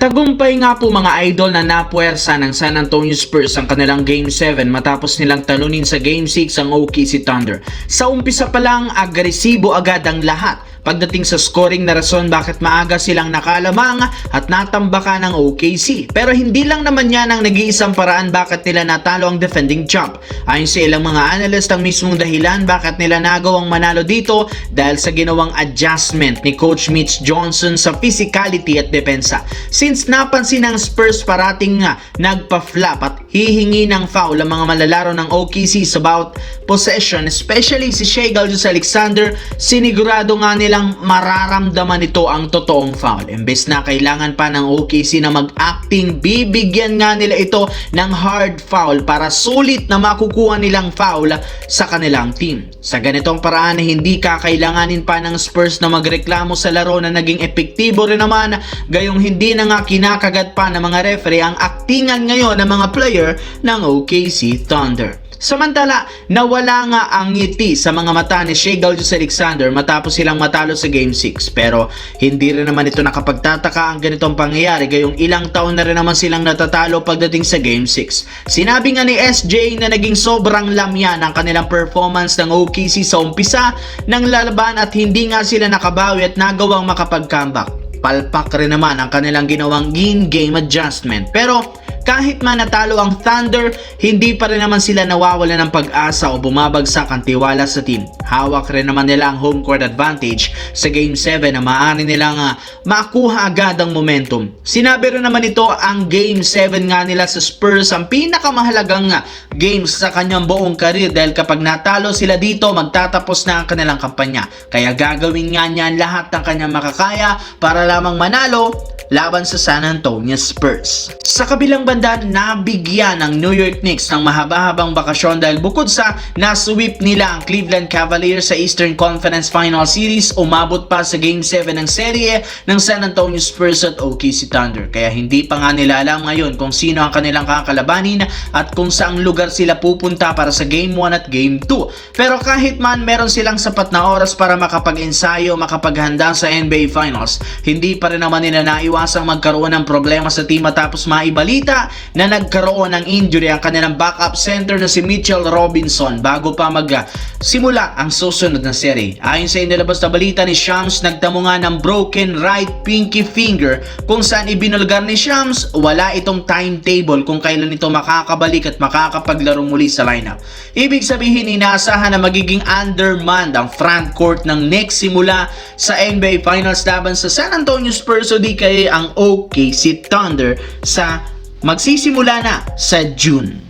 Tagumpay nga po mga idol na napuwersa ng San Antonio Spurs ang kanilang Game 7 matapos nilang talunin sa Game 6 ang OKC Thunder. Sa umpisa pa lang, agresibo agad ang lahat pagdating sa scoring na rason bakit maaga silang nakalamang at natambakan ng OKC. Pero hindi lang naman yan ang nag-iisang paraan bakit nila natalo ang defending champ. Ayon sa ilang mga analyst, ang mismong dahilan bakit nila nagawang manalo dito dahil sa ginawang adjustment ni Coach Mitch Johnson sa physicality at depensa. Since napansin ng Spurs parating nga nagpa-flap at hihingi ng foul ang mga malalaro ng OKC sa bawat possession, especially si Shai Gilgeous-Alexander, sinigurado nga nilang mararamdaman ito ang totoong foul. Imbes na kailangan pa ng OKC na mag-acting, bibigyan nga nila ito ng hard foul para sulit na makukuha nilang foul sa kanilang team. Sa ganitong paraan hindi kakailanganin pa ng Spurs na magreklamo sa laro na naging epektibo rin naman, gayong hindi na nga kinakagat pa ng mga referee ang aktingan ngayon ng mga player ng OKC Thunder. Samantala, nawala nga ang ngiti sa mga mata ni Shai Gilgeous-Alexander matapos silang matalo sa Game 6. Pero hindi rin naman ito nakapagtataka ang ganitong pangyayari gayong ilang taon na rin naman silang natatalo pagdating sa Game 6. Sinabi nga ni SJ na naging sobrang lamyan ang kanilang performance ng OKC sa umpisa ng lalaban at hindi nga sila nakabawi at nagawang makapag-comeback. Palpak rin naman ang kanilang ginawang in-game adjustment. Pero kahit man natalo ang Thunder, hindi pa rin naman sila nawawala ng pag-asa o bumabagsak ang tiwala sa team. Hawak rin naman nila ang home court advantage sa Game 7 na maaari nilang makuha agad ang momentum. Sinabi rin naman ito ang Game 7 nga nila sa Spurs ang pinakamahalagang games sa kanyang buong career dahil kapag natalo sila dito, magtatapos na ang kanilang kampanya. Kaya gagawin nga niya lahat ng kanyang makakaya para lamang manalo laban sa San Antonio Spurs. Sa kabilang banda, nabigyan ng New York Knicks ng mahaba-habang bakasyon dahil bukod sa nasweep nila ang Cleveland Cavaliers sa Eastern Conference Final Series, umabot pa sa Game 7 ng serye ng San Antonio Spurs at OKC Thunder. Kaya hindi pa nga nila alam ngayon kung sino ang kanilang kakalabanin at kung saang lugar sila pupunta para sa Game 1 at Game 2. Pero kahit man meron silang sapat na oras para makapag-ensayo, makapaghanda sa NBA Finals, hindi pa rin naman nila naiwasang magkaroon ng problema sa team matapos maibalita na nagkaroon ng injury ang kanilang backup center na si Mitchell Robinson bago pa magsimula ang susunod na serie. Ayon sa inilabas na balita ni Shams, nagtamo nga ng broken right pinky finger kung saan ibinulgar ni Shams wala itong timetable kung kailan ito makakabalik at makakapaglaro muli sa lineup. Ibig sabihin, inaasahan na magiging undermanned ang front court ng Knicks simula sa NBA Finals laban sa San Antonio Spurs o di kaya ang OKC Thunder sa magsisimula na sa June.